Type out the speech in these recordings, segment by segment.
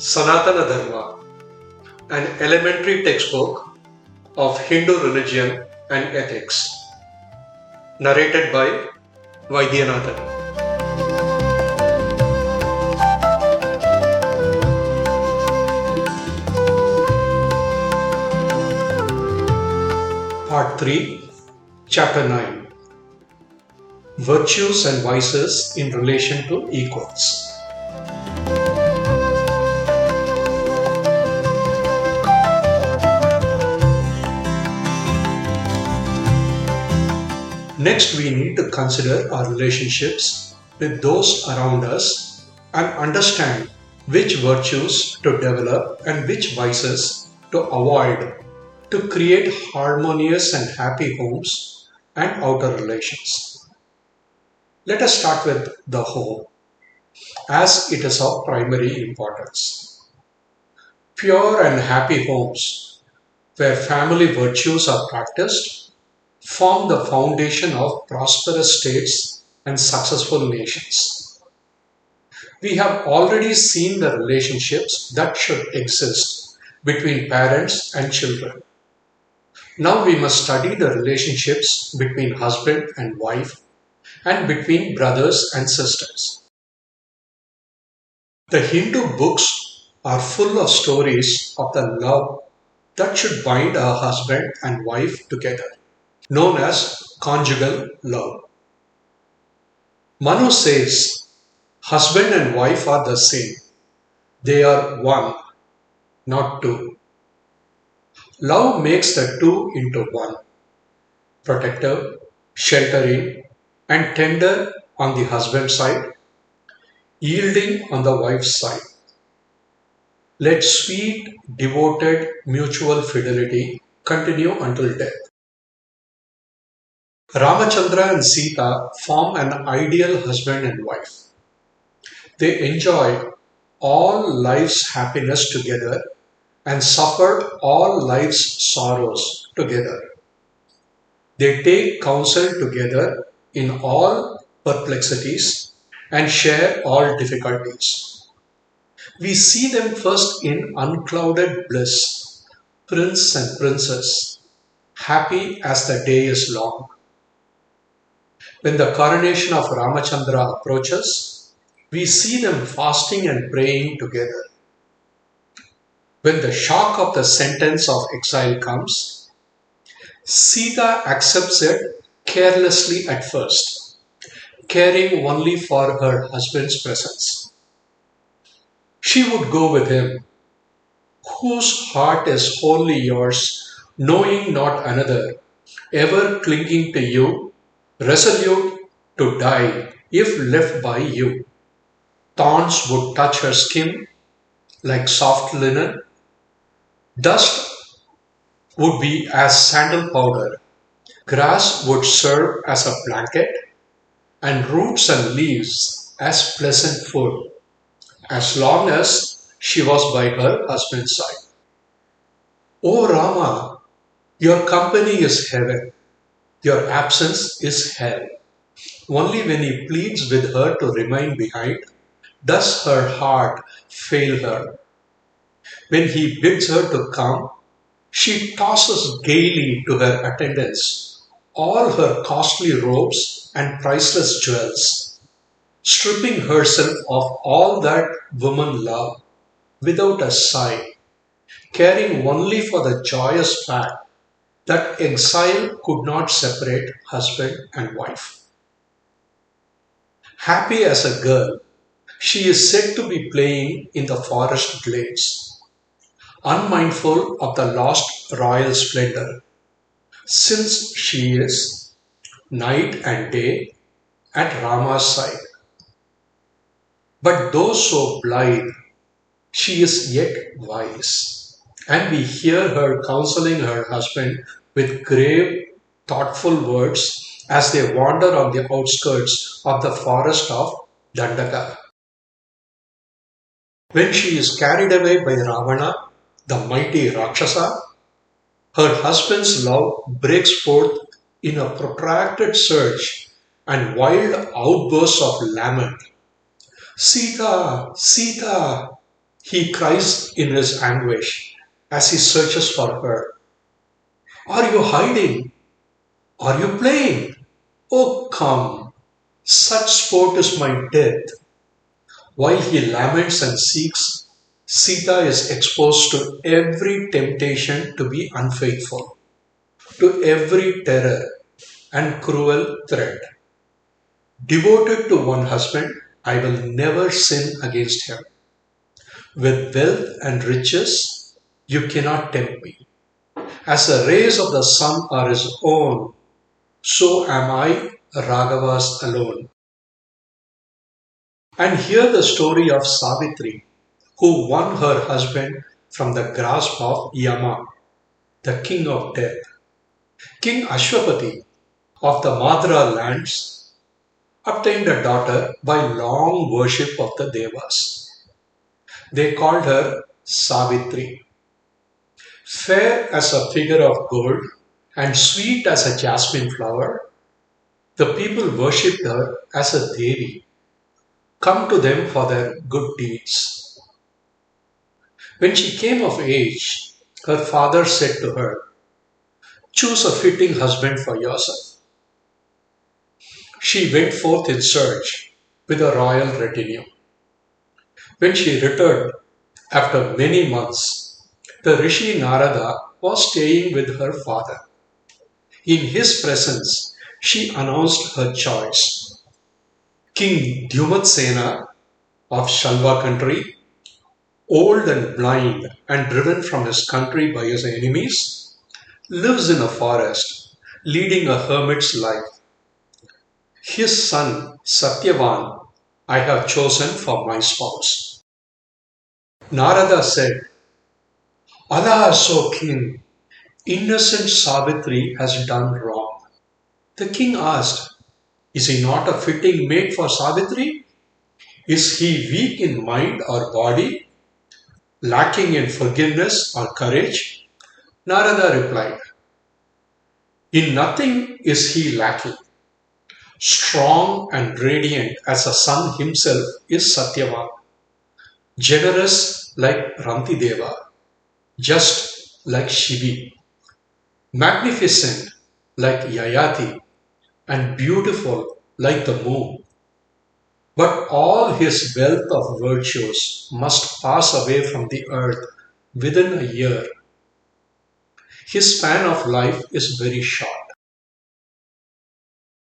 Sanatana Dharma, an elementary textbook of Hindu religion and ethics, narrated by Vaidyanathan. Part 3, Chapter 9, Virtues and Vices in Relation to Equals. Next, we need to consider our relationships with those around us and understand which virtues to develop and which vices to avoid to create harmonious and happy homes and outer relations. Let us start with the home, as it is of primary importance. Pure and happy homes, where family virtues are practiced, form the foundation of prosperous states and successful nations. We have already seen the relationships that should exist between parents and children. Now we must study the relationships between husband and wife and between brothers and sisters. The Hindu books are full of stories of the love that should bind a husband and wife together, known as conjugal love. Manu says, husband and wife are the same. They are one, not two. Love makes the two into one, protective, sheltering, and tender on the husband's side, yielding on the wife's side. Let sweet, devoted, mutual fidelity continue until death. Ramachandra and Sita form an ideal husband and wife. They enjoy all life's happiness together and suffer all life's sorrows together. They take counsel together in all perplexities and share all difficulties. We see them first in unclouded bliss, prince and princess, happy as the day is long. When the coronation of Ramachandra approaches, we see them fasting and praying together. When the shock of the sentence of exile comes, Sita accepts it carelessly at first, caring only for her husband's presence. She would go with him, whose heart is wholly yours, knowing not another, ever clinging to you, resolute to die if left by you. Thorns would touch her skin like soft linen. Dust would be as sandal powder. Grass would serve as a blanket, and roots and leaves as pleasant food, as long as she was by her husband's side. O Rama, your company is heaven. Your absence is hell. Only when he pleads with her to remain behind does her heart fail her. When he bids her to come, she tosses gaily to her attendants all her costly robes and priceless jewels, stripping herself of all that women love without a sigh, caring only for the joyous fact that exile could not separate husband and wife. Happy as a girl, she is said to be playing in the forest glades, unmindful of the lost royal splendor, since she is night and day at Rama's side. But though so blithe, she is yet wise, and we hear her counseling her husband with grave, thoughtful words as they wander on the outskirts of the forest of Dandaka. When she is carried away by Ravana, the mighty Rakshasa, her husband's love breaks forth in a protracted search and wild outbursts of lament. Sita, Sita, He cries in his anguish as he searches for her. Are you hiding? Are you playing? Oh, come. Such sport is my death. While he laments and seeks, Sita is exposed to every temptation to be unfaithful, to every terror and cruel threat. Devoted to one husband, I will never sin against him. With wealth and riches, you cannot tempt me. As the rays of the sun are his own, so am I Raghava's alone. And hear the story of Savitri, who won her husband from the grasp of Yama, the king of death. King Ashwapati of the Madra lands obtained a daughter by long worship of the Devas. They called her Savitri. Fair as a figure of gold and sweet as a jasmine flower, the people worshipped her as a Devi, come to them for their good deeds. When she came of age, her father said to her, choose a fitting husband for yourself. She went forth in search with a royal retinue. When she returned after many months, the Rishi Narada was staying with her father. In his presence, she announced her choice. King Dyumatsena of Shalva country, old and blind and driven from his country by his enemies, lives in a forest, leading a hermit's life. His son Satyavan I have chosen for my spouse. Narada said, Alas, O king, innocent Savitri has done wrong. The king asked, is he not a fitting mate for Savitri? Is he weak in mind or body, lacking in forgiveness or courage? Narada replied, in nothing is he lacking. Strong and radiant as the sun himself is Satyavan, generous like Rantideva, just like Shivi, magnificent like Yayati, and beautiful like the moon. But all his wealth of virtues must pass away from the earth within a year. His span of life is very short.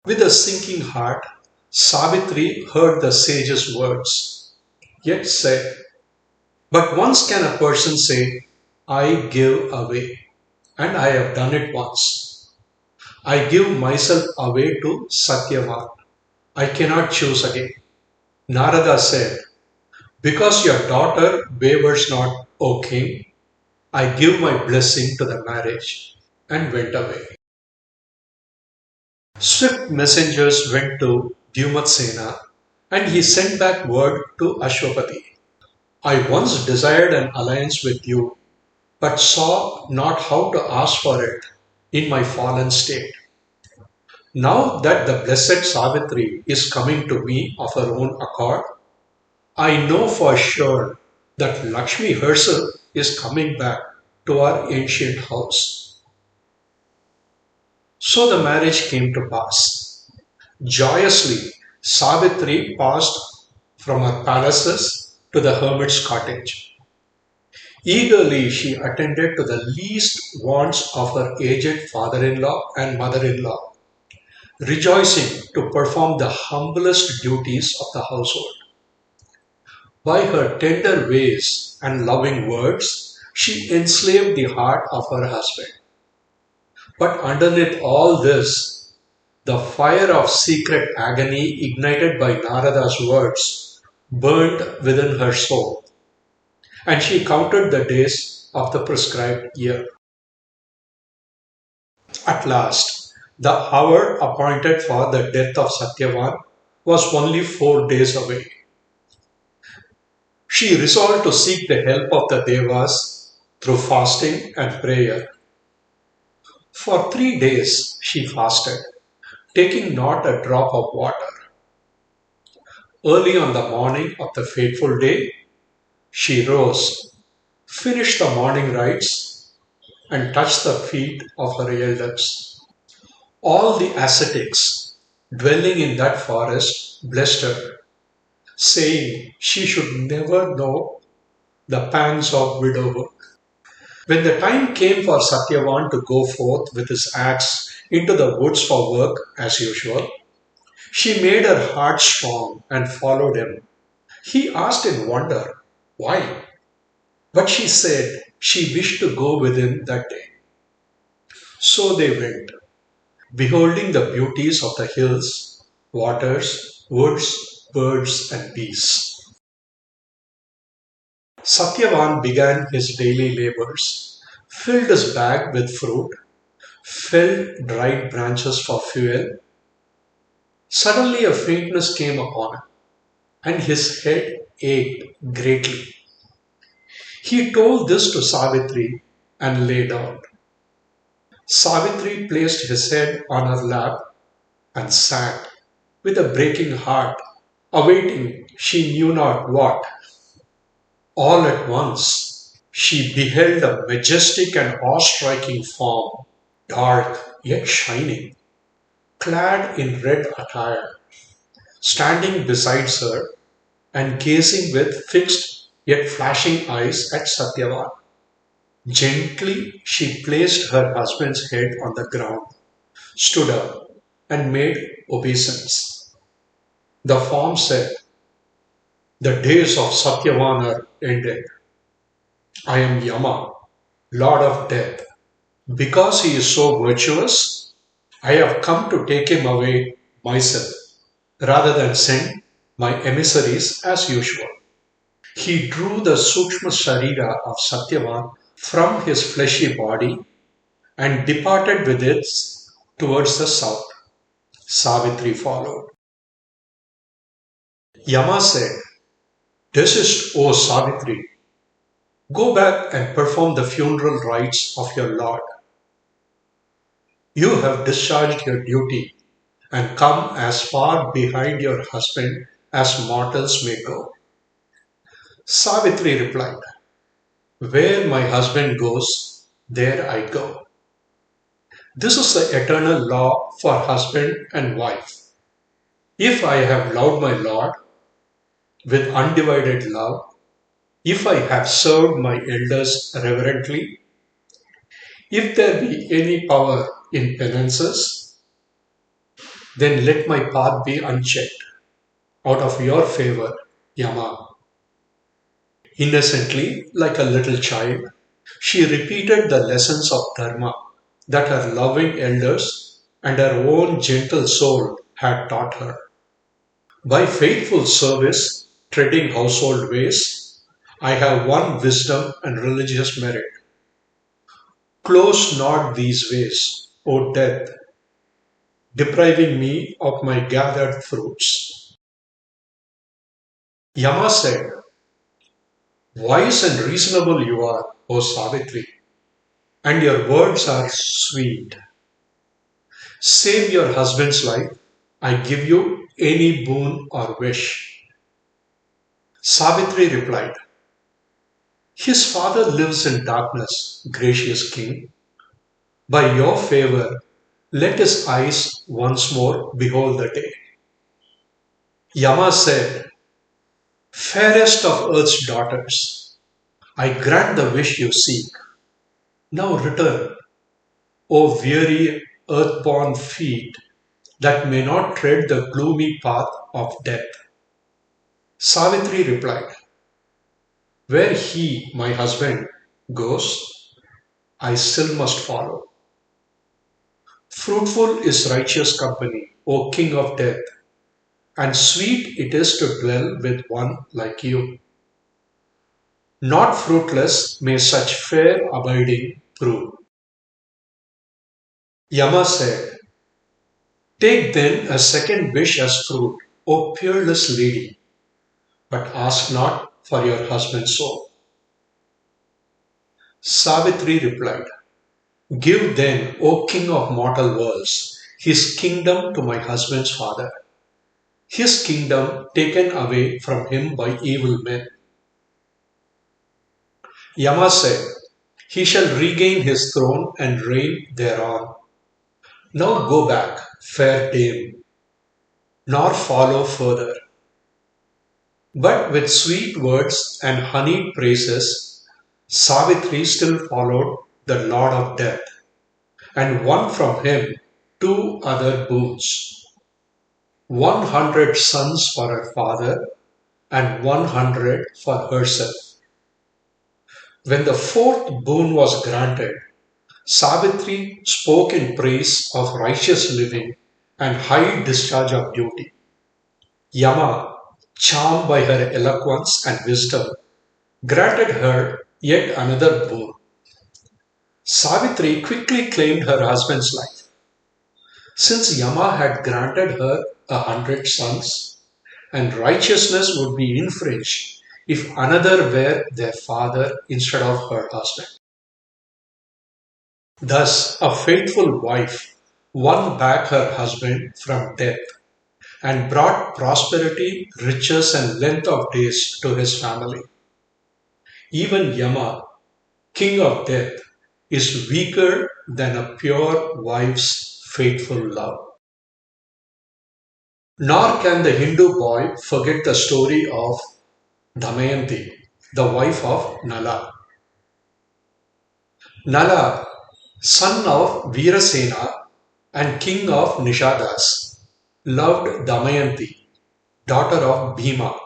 With a sinking heart, Savitri heard the sage's words, yet said, but once can a person say, I give away, and I have done it once. I give myself away to Satyavan. I cannot choose again. Narada said, because your daughter wavers not, O king, I give my blessing to the marriage, and went away. Swift messengers went to Dyumatsena, and he sent back word to Ashwapati. I once desired an alliance with you, but saw not how to ask for it in my fallen state. Now that the blessed Savitri is coming to me of her own accord, I know for sure that Lakshmi herself is coming back to our ancient house. So the marriage came to pass. Joyously, Savitri passed from her palaces to the hermit's cottage. Eagerly, she attended to the least wants of her aged father-in-law and mother-in-law, rejoicing to perform the humblest duties of the household. By her tender ways and loving words, she enslaved the heart of her husband. But underneath all this, the fire of secret agony ignited by Narada's words burned within her soul, and she counted the days of the prescribed year. At last, the hour appointed for the death of Satyavan was only 4 days away. She resolved to seek the help of the Devas through fasting and prayer. For 3 days she fasted, taking not a drop of water. Early on the morning of the fateful day, She rose, finished the morning rites, and touched the feet of her elders. All the ascetics dwelling in that forest blessed her, saying she should never know the pangs of widowhood. When the time came for Satyavan to go forth with his axe into the woods for work as usual, she made her heart strong and followed him. He asked in wonder, why? But she said she wished to go with him that day. So they went, beholding the beauties of the hills, waters, woods, birds, and beasts. Satyavan began his daily labors, filled his bag with fruit, felled dried branches for fuel. Suddenly a faintness came upon him, and his head ached greatly. He told this to Savitri and lay down. Savitri placed his head on her lap and sat with a breaking heart, awaiting she knew not what. All at once she beheld a majestic and awe-striking form, dark yet shining, clad in red attire, standing beside her and gazing with fixed yet flashing eyes at Satyavan. Gently she placed her husband's head on the ground, stood up, and made obeisance. The form said, the days of Satyavan are ended. I am Yama, Lord of Death. Because he is so virtuous, I have come to take him away myself, rather than send my emissaries as usual. He drew the Sukshma Sharira of Satyavan from his fleshy body and departed with it towards the south. Savitri followed. Yama said, Desist, O Savitri, go back and perform the funeral rites of your Lord. You have discharged your duty and come as far behind your husband as mortals may go. Savitri replied, Where my husband goes, there I go. This is the eternal law for husband and wife. If I have loved my Lord with undivided love, if I have served my elders reverently, if there be any power in penances, then let my path be unchecked. Out of your favor, Yama. Innocently, like a little child, she repeated the lessons of Dharma that her loving elders and her own gentle soul had taught her. By faithful service, treading household ways, I have won wisdom and religious merit. Close not these ways, O death, depriving me of my gathered fruits. Yama said, Wise and reasonable you are, O Savitri, and your words are sweet. Save your husband's life, I give you any boon or wish. Savitri replied, His father lives in darkness, gracious king. By your favor, let his eyes once more behold the day. Yama said, Fairest of earth's daughters, I grant the wish you seek. Now return, O weary earthborn feet that may not tread the gloomy path of death. Savitri replied, Where he, my husband, goes, I still must follow. Fruitful is righteous company, O King of Death, and sweet it is to dwell with one like you. Not fruitless may such fair abiding prove. Yama said, Take then a second wish as fruit, O peerless lady, but ask not for your husband's soul. Savitri replied, Give then, O King of mortal worlds, his kingdom to my husband's father, his kingdom taken away from him by evil men. Yama said, "He shall regain his throne and reign thereon. Now go back, fair dame, nor follow further." But with sweet words and honeyed praises, Savitri still followed the Lord of Death and won from him two other boons: 100 sons for her father and 100 for herself. When the fourth boon was granted, Savitri spoke in praise of righteous living and high discharge of duty. Yama, charmed by her eloquence and wisdom, granted her yet another boon. Savitri quickly claimed her husband's life. Since Yama had granted her 100 sons, and righteousness would be infringed if another were their father instead of her husband. Thus, a faithful wife won back her husband from death and brought prosperity, riches, and length of days to his family. Even Yama, king of death, is weaker than a pure wife's faithful love. Nor can the Hindu boy forget the story of Damayanti, the wife of Nala. Nala, son of Veerasena and king of Nishadas, loved Damayanti, daughter of Bhima,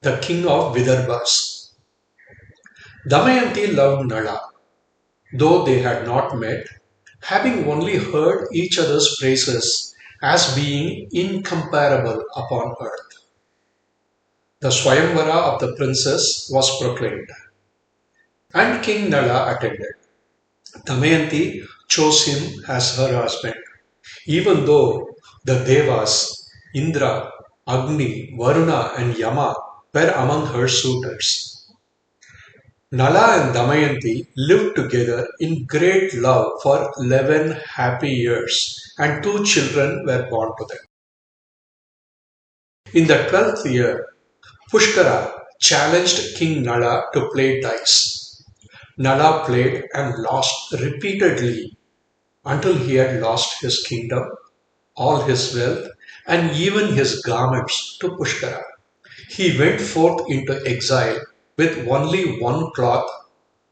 the king of Vidarbhas. Damayanti loved Nala, though they had not met, having only heard each other's praises as being incomparable upon earth. The Swayamvara of the princess was proclaimed, and King Nala attended. Damayanti chose him as her husband, even though the Devas, Indra, Agni, Varuna, and Yama were among her suitors. Nala and Damayanti lived together in great love for 11 happy years, and two children were born to them. In the 12th year, Pushkara challenged King Nala to play dice. Nala played and lost repeatedly until he had lost his kingdom, all his wealth, and even his garments to Pushkara. He went forth into exile with only one cloth,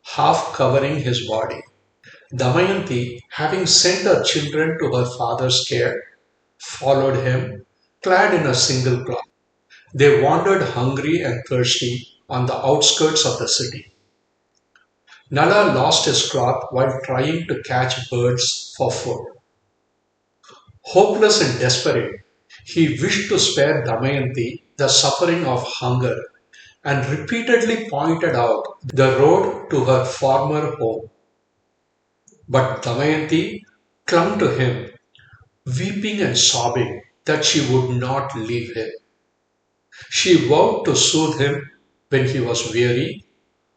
half covering his body. Damayanti, having sent her children to her father's care, followed him, clad in a single cloth. They wandered hungry and thirsty on the outskirts of the city. Nala lost his cloth while trying to catch birds for food. Hopeless and desperate, he wished to spare Damayanti the suffering of hunger and repeatedly pointed out the road to her former home. But Damayanti clung to him, weeping and sobbing that she would not leave him. She vowed to soothe him when he was weary,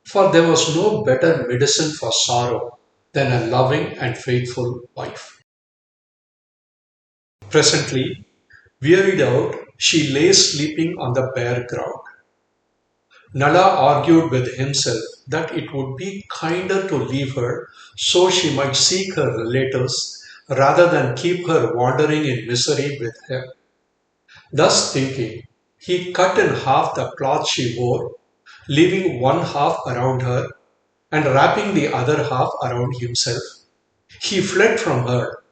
for there was no better medicine for sorrow than a loving and faithful wife. Presently, wearied out, she lay sleeping on the bare ground. Nala argued with himself that it would be kinder to leave her so she might seek her relatives rather than keep her wandering in misery with him. Thus thinking, he cut in half the cloth she wore, leaving one half around her and wrapping the other half around himself. He fled from her,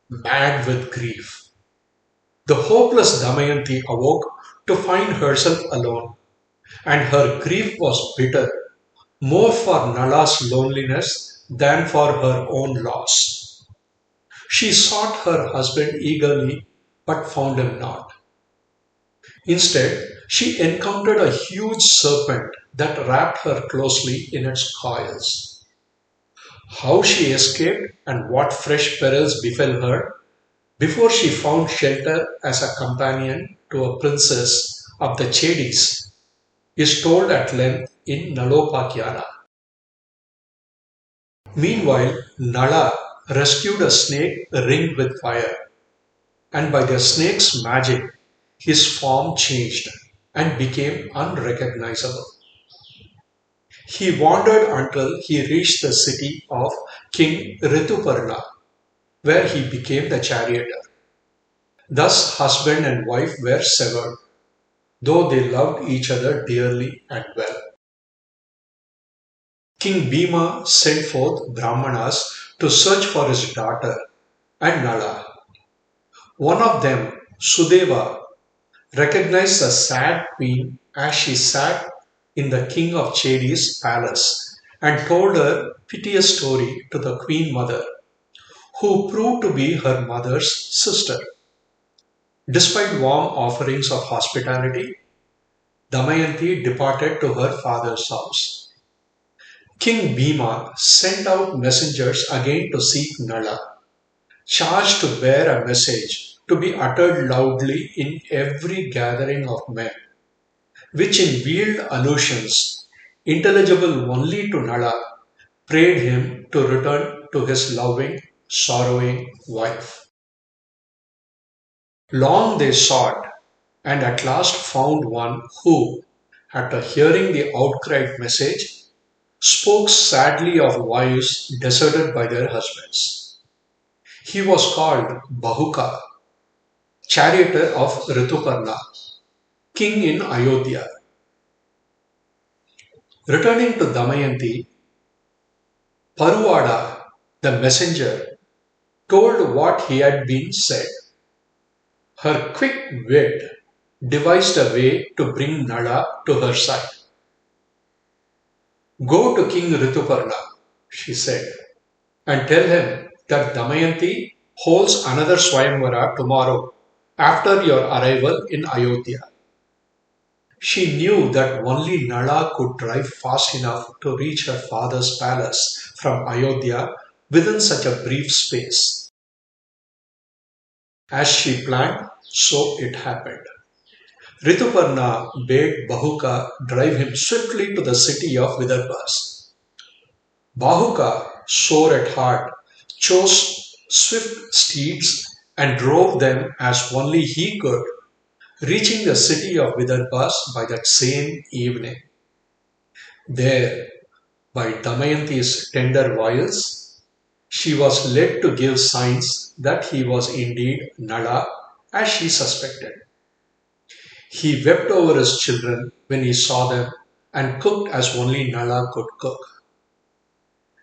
mad with grief. The hopeless Damayanti awoke to find herself alone, and her grief was bitter, more for Nala's loneliness than for her own loss. She sought her husband eagerly but found him not. Instead, she encountered a huge serpent that wrapped her closely in its coils. How she escaped and what fresh perils befell her before she found shelter as a companion to a princess of the Chedis is told at length in Nalopakyana. Meanwhile, Nala rescued a snake ringed with fire, and by the snake's magic, his form changed and became unrecognizable. He wandered until he reached the city of King Rituparna, where he became the charioteer. Thus, husband and wife were severed, though they loved each other dearly and well. King Bhima sent forth Brahmanas to search for his daughter and Nala. One of them, Sudeva, recognized the sad queen as she sat in the king of Chedi's palace and told her piteous story to the queen mother, who proved to be her mother's sister. Despite warm offerings of hospitality, Damayanti departed to her father's house. King Bhima sent out messengers again to seek Nala, charged to bear a message to be uttered loudly in every gathering of men, which in veiled allusions, intelligible only to Nala, prayed him to return to his loving, sorrowing wife. Long they sought, and at last found one who, after hearing the outcried message, spoke sadly of wives deserted by their husbands. He was called Bahuka, charioteer of Rituparna, king in Ayodhya. Returning to Damayanti, Paruvada, the messenger, told what he had been said. Her quick wit devised a way to bring Nala to her side. Go to King Rituparna, she said, and tell him that Damayanti holds another Swayamvara tomorrow after your arrival in Ayodhya. She knew that only Nala could drive fast enough to reach her father's palace from Ayodhya within such a brief space. As she planned, so it happened. Rituparna bade Bahuka drive him swiftly to the city of Vidarbhas. Bahuka, sore at heart, chose swift steeds and drove them as only he could, reaching the city of Vidarbhas by that same evening. There, by Damayanti's tender wiles, she was led to give signs that he was indeed Nala, as she suspected. He wept over his children when he saw them and cooked as only Nala could cook.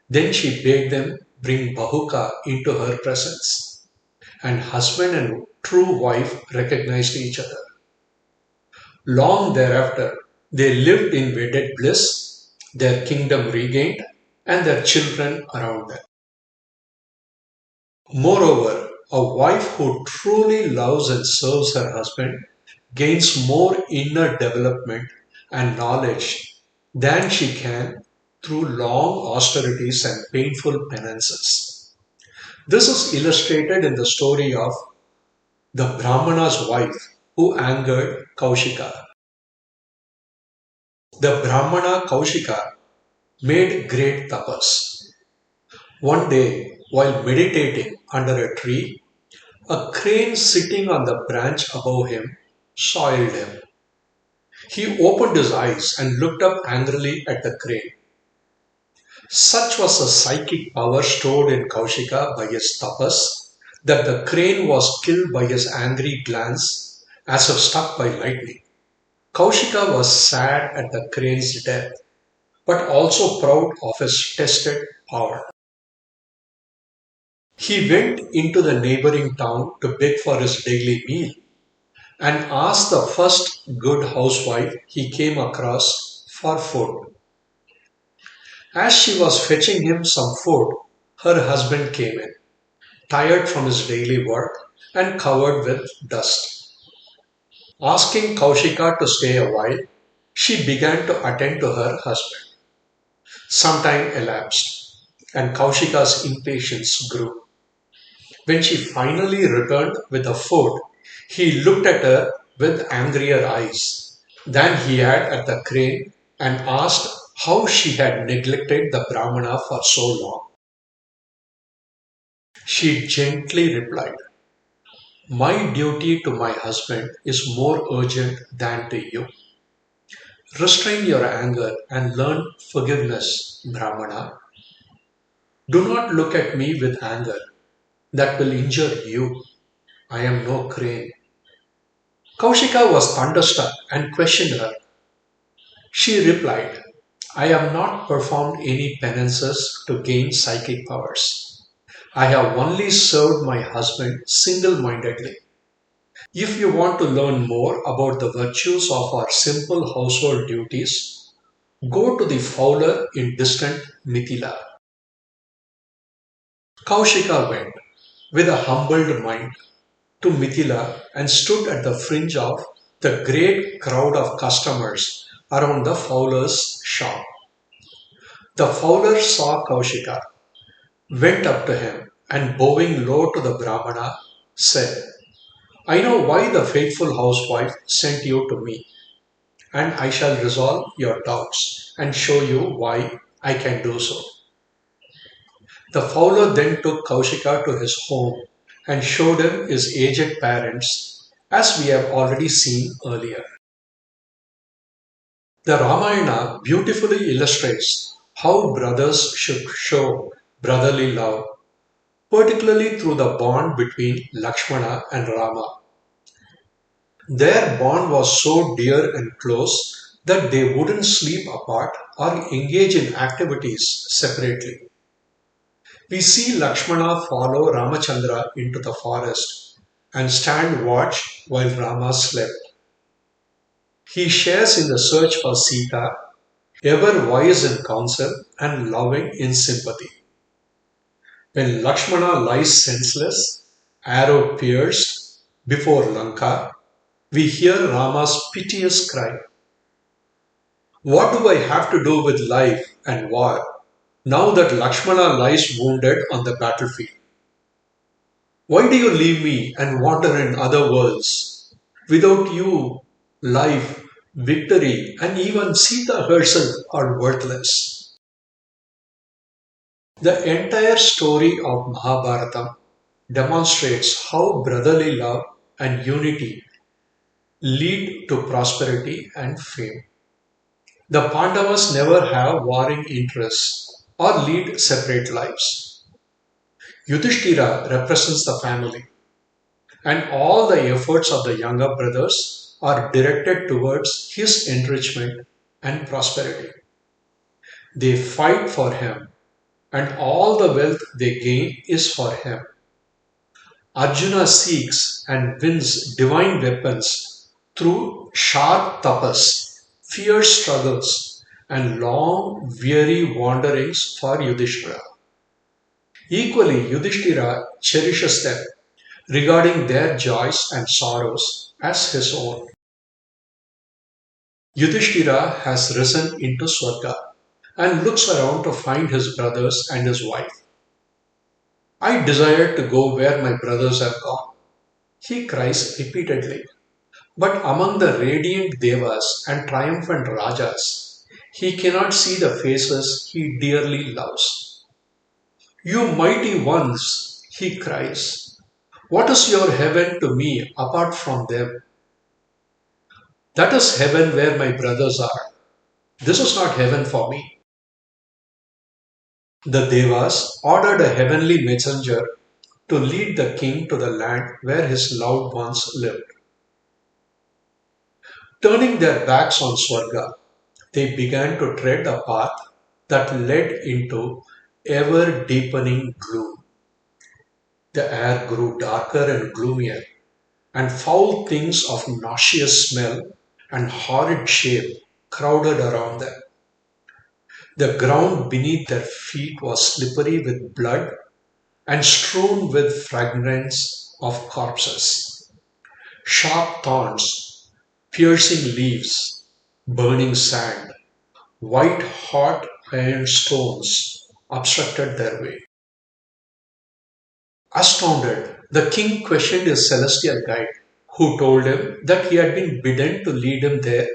Then she bade them bring Bahuka into her presence, and husband and true wife recognized each other. Long thereafter, they lived in wedded bliss, their kingdom regained, and their children around them. Moreover, a wife who truly loves and serves her husband gains more inner development and knowledge than she can through long austerities and painful penances. This is illustrated in the story of the Brahmana's wife who angered Kaushika. The Brahmana Kaushika made great tapas. One day, while meditating under a tree, a crane sitting on the branch above him soiled him. He opened his eyes and looked up angrily at the crane. Such was the psychic power stored in Kaushika by his tapas that the crane was killed by his angry glance as if struck by lightning. Kaushika was sad at the crane's death, but also proud of his tested power. He went into the neighboring town to beg for his daily meal and asked the first good housewife he came across for food. As she was fetching him some food, her husband came in, tired from his daily work and covered with dust. Asking Kaushika to stay a while, she began to attend to her husband. Some time elapsed, and Kaushika's impatience grew. When she finally returned with the food, he looked at her with angrier eyes than he had at the crane and asked how she had neglected the Brahmana for so long. She gently replied, my duty to my husband is more urgent than to you. Restrain your anger and learn forgiveness, Brahmana. Do not look at me with anger. That will injure you. I am no crane. Kaushika was thunderstruck and questioned her. She replied, I have not performed any penances to gain psychic powers. I have only served my husband single mindedly. If you want to learn more about the virtues of our simple household duties, go to the fowler in distant Mithila. Kaushika went with a humbled mind to Mithila and stood at the fringe of the great crowd of customers around the fowler's shop. The fowler saw Kaushika, went up to him, and bowing low to the Brahmana, said, I know why the faithful housewife sent you to me, and I shall resolve your doubts and show you why I can do so. The fowler then took Kaushika to his home and showed him his aged parents, as we have already seen earlier. The Ramayana beautifully illustrates how brothers should show brotherly love, particularly through the bond between Lakshmana and Rama. Their bond was so dear and close that they wouldn't sleep apart or engage in activities separately. We see Lakshmana follow Ramachandra into the forest and stand watch while Rama slept. He shares in the search for Sita, ever wise in counsel and loving in sympathy. When Lakshmana lies senseless, arrow pierced before Lanka, we hear Rama's piteous cry, what do I have to do with life and war now that Lakshmana lies wounded on the battlefield? Why do you leave me and wander in other worlds? Without you, life, victory, and even Sita herself are worthless. The entire story of Mahabharata demonstrates how brotherly love and unity lead to prosperity and fame. The Pandavas never have warring interests or lead separate lives. Yudhishthira represents the family, and all the efforts of the younger brothers are directed towards his enrichment and prosperity. They fight for him, and all the wealth they gain is for him. Arjuna seeks and wins divine weapons through sharp tapas, fierce struggles, and long, weary wanderings for Yudhishthira. Equally, Yudhishthira cherishes them, regarding their joys and sorrows as his own. Yudhishthira has risen into Swarga and looks around to find his brothers and his wife. I desire to go where my brothers have gone, he cries repeatedly. But among the radiant devas and triumphant rajas, he cannot see the faces he dearly loves. You mighty ones, he cries, what is your heaven to me apart from them? That is heaven where my brothers are. This is not heaven for me. The devas ordered a heavenly messenger to lead the king to the land where his loved ones lived. Turning their backs on Swarga, they began to tread a path that led into ever deepening gloom. The air grew darker and gloomier, and foul things of nauseous smell and horrid shape crowded around them. The ground beneath their feet was slippery with blood and strewn with fragments of corpses. Sharp thorns, piercing leaves, burning sand, white hot iron stones obstructed their way. Astounded, the king questioned his celestial guide, who told him that he had been bidden to lead him there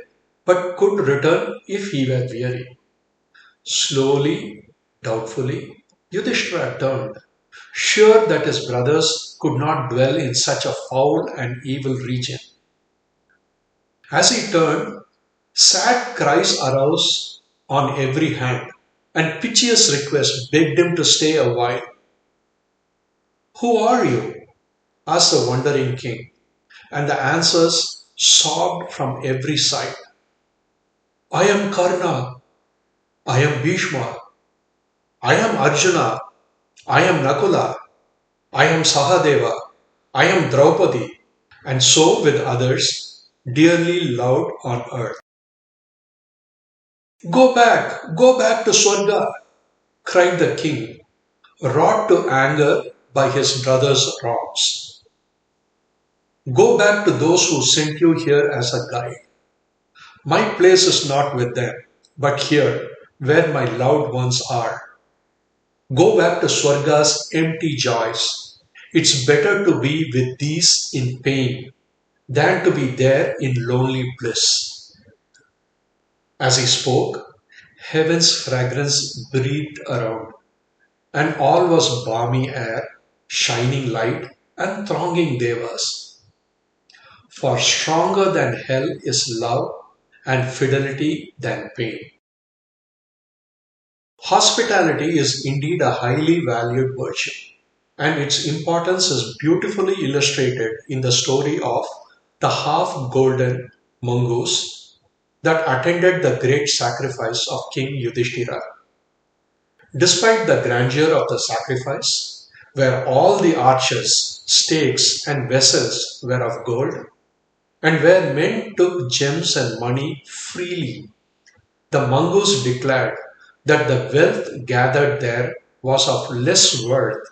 but could return if he were weary. Slowly, doubtfully, Yudhishthira turned, sure that his brothers could not dwell in such a foul and evil region. As he turned, Sad cries arose on every hand, and piteous requests begged him to stay a while. Who are you? Asked the wondering king, and the answers sobbed from every side. I am Karna, I am Bhishma, I am Arjuna, I am Nakula, I am Sahadeva, I am Draupadi, and so with others dearly loved on earth. Go back to Swarga, cried the king, wrought to anger by his brother's wrongs. Go back to those who sent you here as a guide. My place is not with them, but here, where my loved ones are. Go back to Swarga's empty joys. It's better to be with these in pain than to be there in lonely bliss. As he spoke, heaven's fragrance breathed around, and all was balmy air, shining light, and thronging devas. For stronger than hell is love, and fidelity than pain. Hospitality is indeed a highly valued virtue, and its importance is beautifully illustrated in the story of the half golden mongoose that attended the great sacrifice of King Yudhishthira. Despite the grandeur of the sacrifice, where all the arches, stakes, and vessels were of gold, and where men took gems and money freely, the mongoose declared that the wealth gathered there was of less worth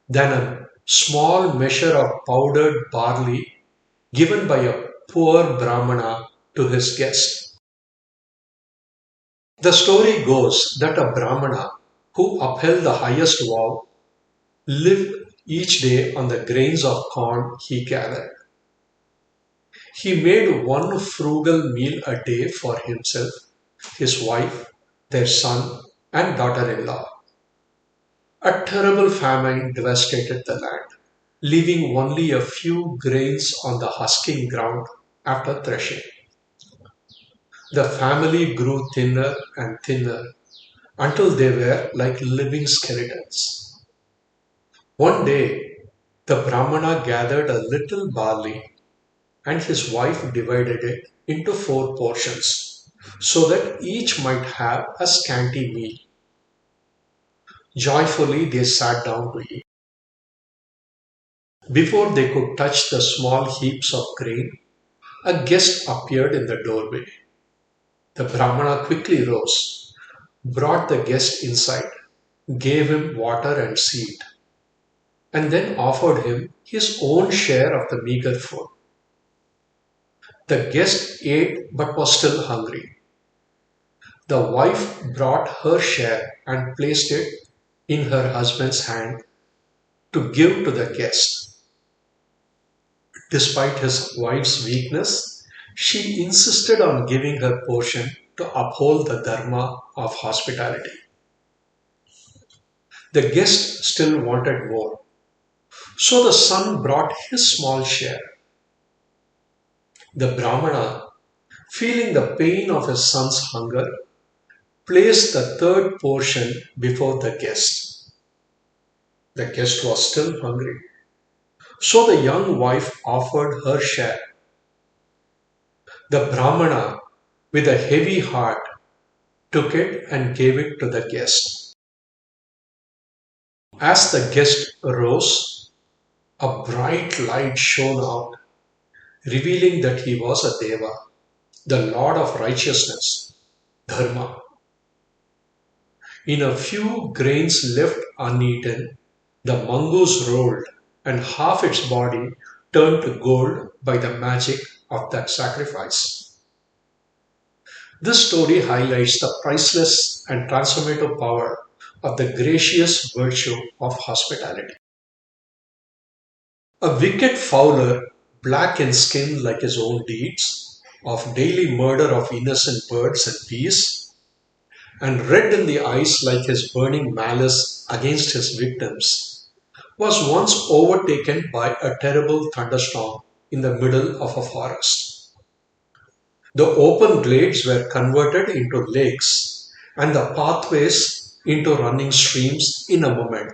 than a small measure of powdered barley given by a poor Brahmana to his guest. The story goes that a Brahmana who upheld the highest vow lived each day on the grains of corn he gathered. He made one frugal meal a day for himself, his wife, their son, and daughter in law. A terrible famine devastated the land, leaving only a few grains on the husking ground after threshing. The family grew thinner and thinner until they were like living skeletons. One day, the Brahmana gathered a little barley and his wife divided it into 4 portions so that each might have a scanty meal. Joyfully they sat down to eat. Before they could touch the small heaps of grain, a guest appeared in the doorway. The Brahmana quickly rose, brought the guest inside, gave him water and seed, and then offered him his own share of the meager food. The guest ate but was still hungry. The wife brought her share and placed it in her husband's hand to give to the guest. Despite his wife's weakness, she insisted on giving her portion to uphold the dharma of hospitality. The guest still wanted more, so the son brought his small share. The Brahmana, feeling the pain of his son's hunger, placed the third portion before the guest. The guest was still hungry, so the young wife offered her share. The Brahmana, with a heavy heart, took it and gave it to the guest. As the guest rose, a bright light shone out, revealing that he was a Deva, the Lord of righteousness, Dharma. In a few grains left uneaten, the mongoose rolled, and half its body turned to gold by the magic of that sacrifice. This story highlights the priceless and transformative power of the gracious virtue of hospitality. A wicked fowler, black in skin like his own deeds, of daily murder of innocent birds and bees, and red in the eyes like his burning malice against his victims, was once overtaken by a terrible thunderstorm in the middle of a forest. The open glades were converted into lakes and the pathways into running streams in a moment.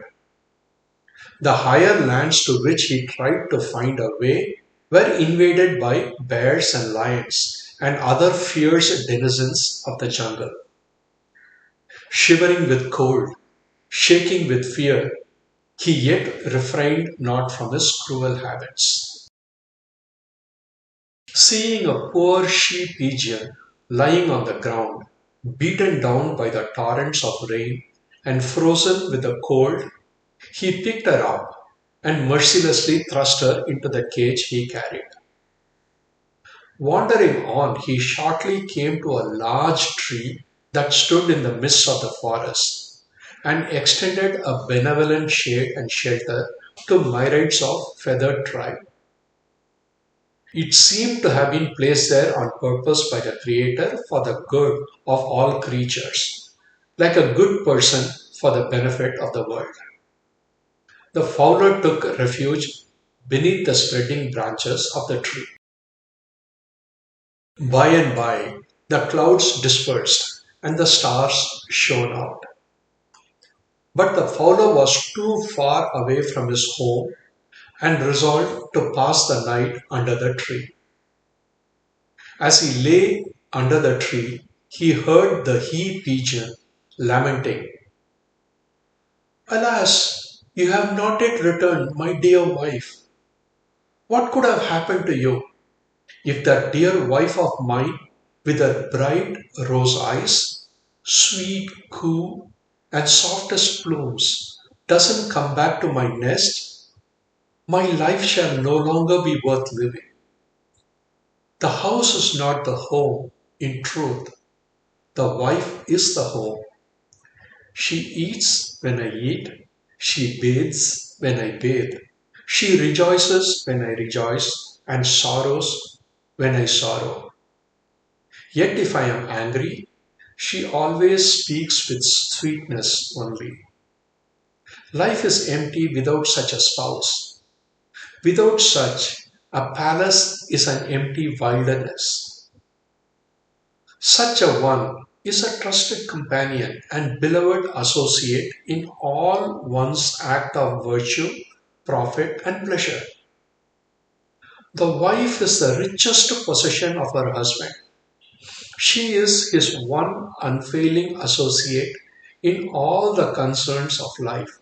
The higher lands to which he tried to find a way were invaded by bears and lions and other fierce denizens of the jungle. Shivering with cold, shaking with fear, he yet refrained not from his cruel habits. Seeing a poor she pigeon lying on the ground, beaten down by the torrents of rain and frozen with the cold, he picked her up and mercilessly thrust her into the cage he carried. Wandering on, he shortly came to a large tree that stood in the midst of the forest and extended a benevolent shade and shelter to myriads of feathered tribe. It seemed to have been placed there on purpose by the Creator for the good of all creatures, like a good person for the benefit of the world. The fowler took refuge beneath the spreading branches of the tree. By and by, the clouds dispersed and the stars shone out. But the fowler was too far away from his home and resolved to pass the night under the tree. As he lay under the tree, he heard the he pigeon lamenting, "Alas, you have not yet returned, my dear wife. What could have happened to you if that dear wife of mine, with her bright rose eyes, sweet coo, and softest plumes, doesn't come back to my nest? My life shall no longer be worth living. The house is not the home, in truth. The wife is the home. She eats when I eat. She bathes when I bathe. She rejoices when I rejoice and sorrows when I sorrow. Yet if I am angry, she always speaks with sweetness only. Life is empty without such a spouse. Without such, a palace is an empty wilderness. Such a one is a trusted companion and beloved associate in all one's act of virtue, profit, and pleasure. The wife is the richest possession of her husband. She is his one unfailing associate in all the concerns of life.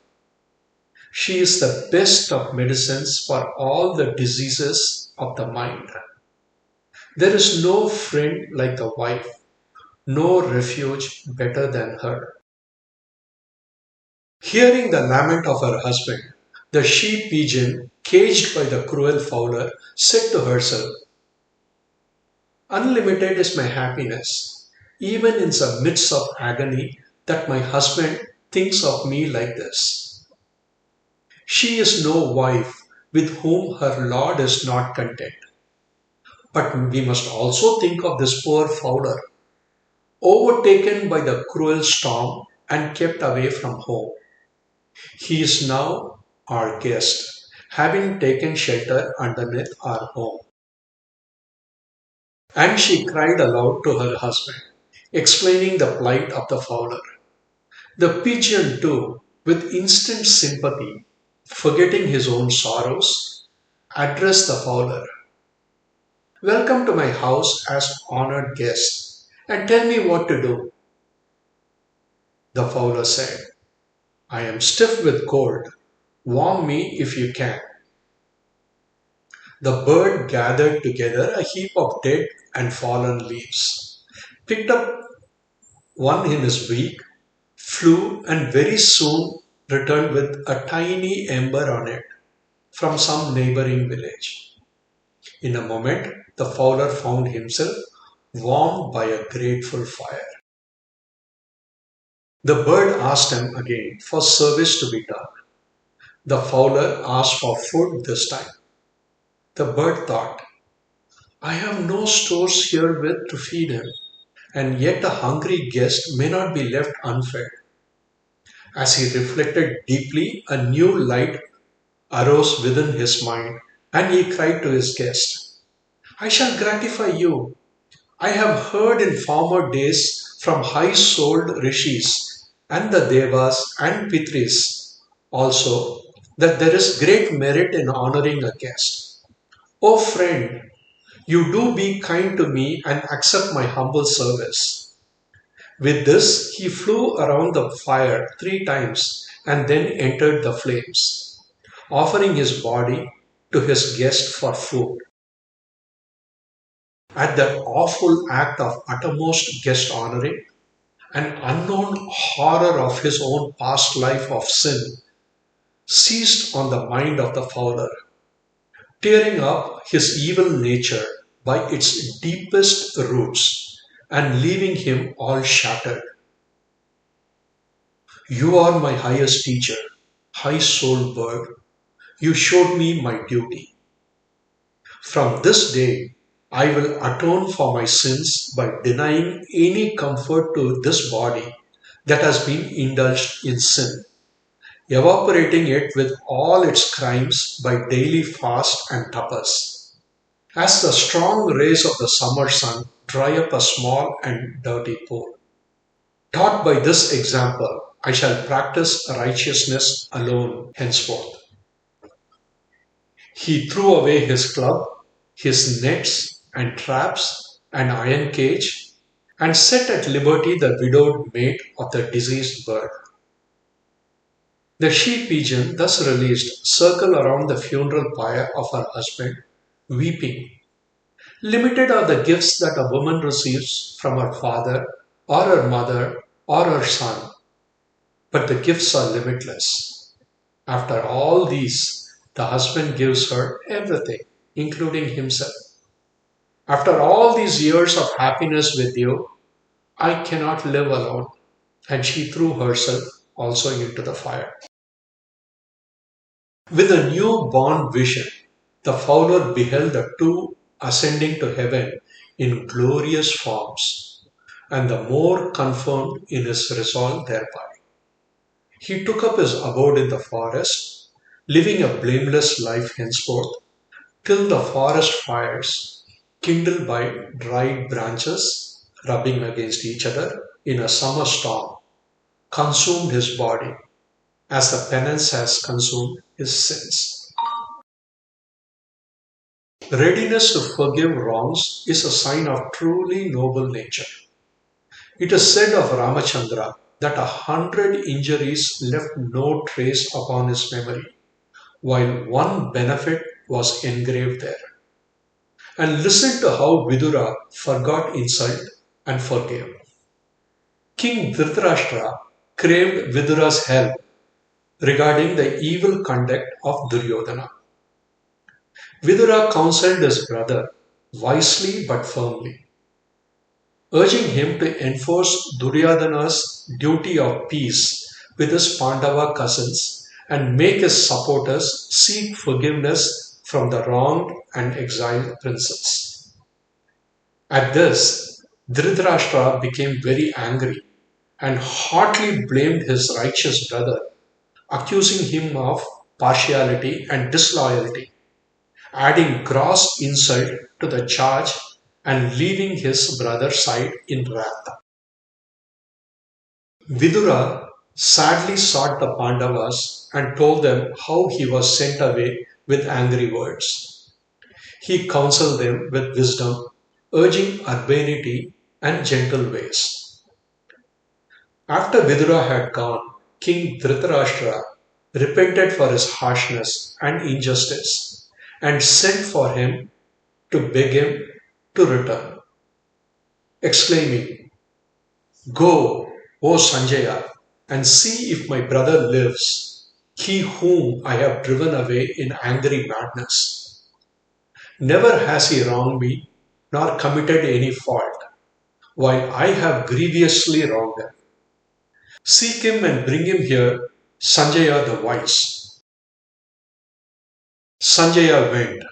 She is the best of medicines for all the diseases of the mind. There is no friend like the wife, no refuge better than her. Hearing the lament of her husband, the she pigeon, caged by the cruel fowler, said to herself, "Unlimited is my happiness, even in the midst of agony, that my husband thinks of me like this. She is no wife with whom her lord is not content. But we must also think of this poor fowler, overtaken by the cruel storm and kept away from home. He is now our guest, having taken shelter underneath our home." And she cried aloud to her husband, explaining the plight of the fowler. The pigeon, too, with instant sympathy, forgetting his own sorrows, addressed the fowler. "Welcome to my house as honored guest, and tell me what to do." The fowler said, "I am stiff with cold. Warm me if you can." The bird gathered together a heap of dead and fallen leaves, picked up one in his beak, flew, and very soon returned with a tiny ember on it from some neighboring village. In a moment, the fowler found himself warmed by a grateful fire. The bird asked him again for service to be done. The fowler asked for food this time. The bird thought, "I have no stores herewith to feed him, and yet a hungry guest may not be left unfed." As he reflected deeply, a new light arose within his mind, and he cried to his guest, "I shall gratify you. I have heard in former days from high-souled rishis and the devas and pitris also that there is great merit in honoring a guest. O friend, you do be kind to me and accept my humble service. With this, he flew around the fire 3 times and then entered the flames, offering his body to his guest for food. At that awful act of uttermost guest honoring, an unknown horror of his own past life of sin seized on the mind of the fowler, tearing up his evil nature by its deepest roots and leaving him all shattered. You are my highest teacher, high-souled bird. You showed me my duty. From this day, I will atone for my sins by denying any comfort to this body that has been indulged in sin, evaporating it with all its crimes by daily fast and tapas. As the strong rays of the summer sun dry up a small and dirty pool. Taught by this example, I shall practice righteousness alone henceforth. He threw away his club, his nets and traps and iron cage, and set at liberty the widowed mate of the diseased bird. The she pigeon, thus released, circled around the funeral pyre of her husband, weeping. Limited are the gifts that a woman receives from her father or her mother or her son, but the gifts are limitless. After all these, the husband gives her everything, including himself. After all these years of happiness with you, I cannot live alone. And she threw herself also into the fire. With a new born vision, the fowler beheld the two ascending to heaven in glorious forms, and the more confirmed in his resolve thereby. He took up his abode in the forest, living a blameless life henceforth, till the forest fires, kindled by dried branches, rubbing against each other in a summer storm, consumed his body, as the penance has consumed his sins. Readiness to forgive wrongs is a sign of truly noble nature. It is said of Ramachandra that 100 injuries left no trace upon his memory, while one benefit was engraved there. And listen to how Vidura forgot insult and forgave. King Dhritarashtra craved Vidura's help regarding the evil conduct of Duryodhana. Vidura counseled his brother wisely but firmly, urging him to enforce Duryodhana's duty of peace with his Pandava cousins and make his supporters seek forgiveness from the wronged and exiled princes. At this, Dhritarashtra became very angry and hotly blamed his righteous brother, accusing him of partiality and disloyalty, adding gross insult to the charge and leaving his brother's side in wrath. Vidura sadly sought the Pandavas and told them how he was sent away with angry words. He counseled them with wisdom, urging urbanity and gentle ways. After Vidura had gone, King Dhritarashtra repented for his harshness and injustice and sent for him to beg him to return, exclaiming, "Go, O Sanjaya, and see if my brother lives, he whom I have driven away in angry madness. Never has he wronged me, nor committed any fault, while I have grievously wronged him. Seek him and bring him here, Sanjaya the wise." Sanjaya went,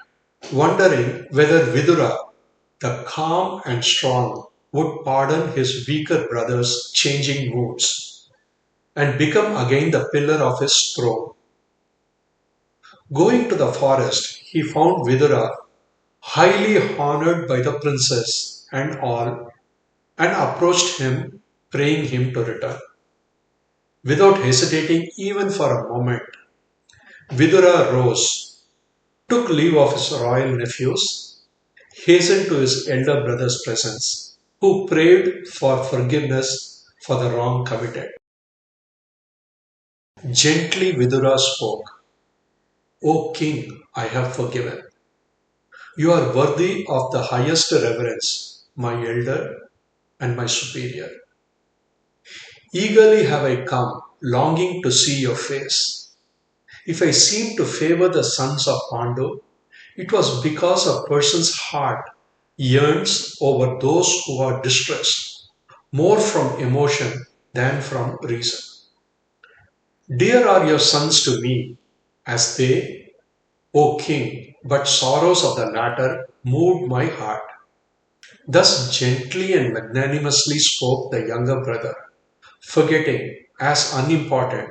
wondering whether Vidura, the calm and strong, would pardon his weaker brother's changing moods and become again the pillar of his throne. Going to the forest, he found Vidura highly honored by the princess and all and approached him, praying him to return. Without hesitating even for a moment, Vidura rose, took leave of his royal nephews, hastened to his elder brother's presence, who prayed for forgiveness for the wrong committed. Gently Vidura spoke, O king, I have forgiven. You are worthy of the highest reverence, my elder and my superior. Eagerly have I come, longing to see your face. If I seem to favor the sons of Pandu, it was because a person's heart yearns over those who are distressed, more from emotion than from reason. Dear are your sons to me, as they, O king, but sorrows of the latter moved my heart. Thus gently and magnanimously spoke the younger brother, forgetting as unimportant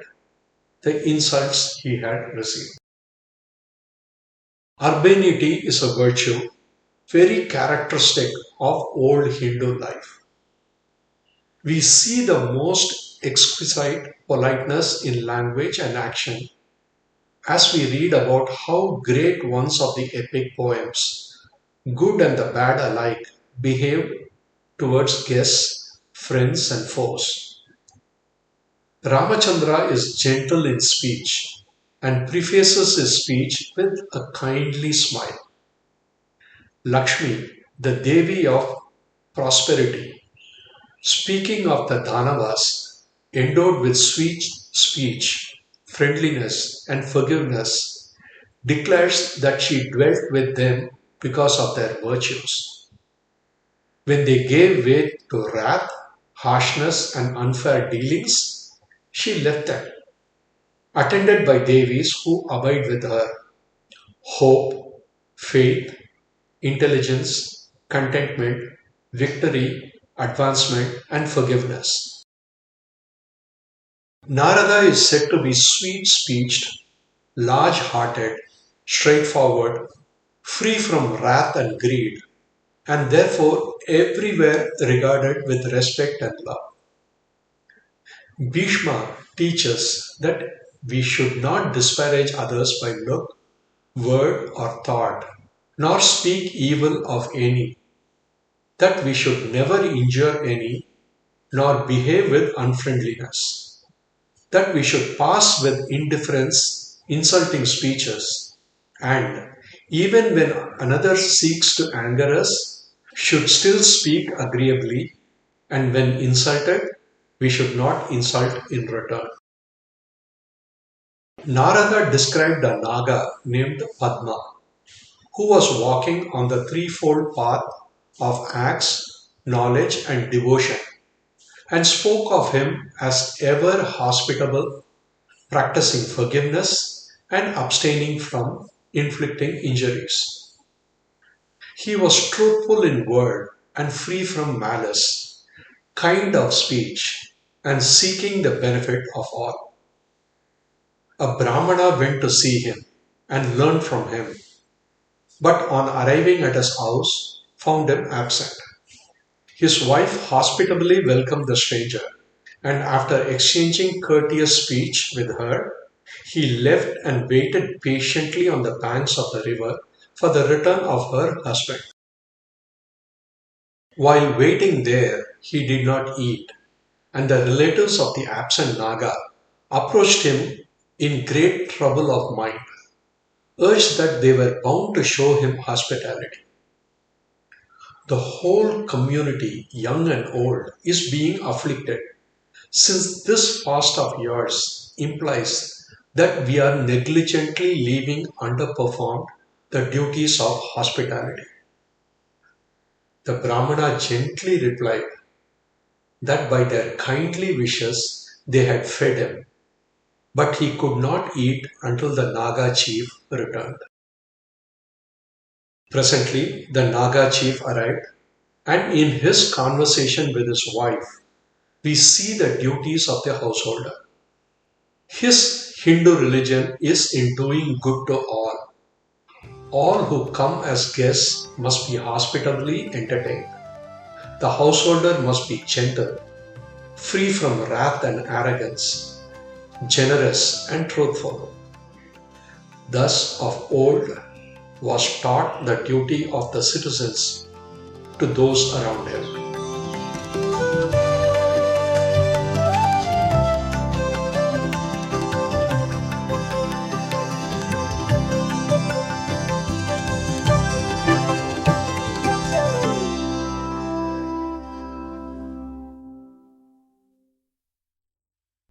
the insults he had received. Urbanity is a virtue very characteristic of old Hindu life. We see the most exquisite politeness in language and action as we read about how great ones of the epic poems, good and the bad alike, behaved towards guests, friends, and foes. Ramachandra is gentle in speech and prefaces his speech with a kindly smile. Lakshmi, the Devi of prosperity, speaking of the Danavas, endowed with sweet speech, friendliness, and forgiveness, declares that she dwelt with them because of their virtues. When they gave way to wrath, harshness, and unfair dealings, she left them, attended by Devis who abide with her. Hope, faith, intelligence, contentment, victory, advancement, and forgiveness. Narada is said to be sweet speeched, large hearted, straightforward, free from wrath and greed, and therefore everywhere regarded with respect and love. Bhishma teaches that we should not disparage others by look, word, or thought, nor speak evil of any, that we should never injure any, nor behave with unfriendliness, that we should pass with indifference insulting speeches, and even when another seeks to anger us, should still speak agreeably, and when insulted, we should not insult in return. Narada described a Naga named Padma, who was walking on the threefold path of acts, knowledge, and devotion, and spoke of him as ever hospitable, practicing forgiveness, and abstaining from inflicting injuries. He was truthful in word and free from malice, kind of speech, and seeking the benefit of all. A Brahmana went to see him and learned from him, but on arriving at his house, found him absent. His wife hospitably welcomed the stranger, and after exchanging courteous speech with her, he left and waited patiently on the banks of the river for the return of her husband. While waiting there, he did not eat, and the relatives of the absent Naga approached him in great trouble of mind, urged that they were bound to show him hospitality. The whole community, young and old, is being afflicted, since this fast of yours implies that we are negligently leaving underperformed the duties of hospitality. The Brahmana gently replied that by their kindly wishes they had fed him, but he could not eat until the Naga chief returned. Presently, the Naga chief arrived, and in his conversation with his wife, we see the duties of the householder. His Hindu religion is in doing good to all. All who come as guests must be hospitably entertained. The householder must be gentle, free from wrath and arrogance, generous and truthful. Thus, of old was taught the duty of the citizens to those around him.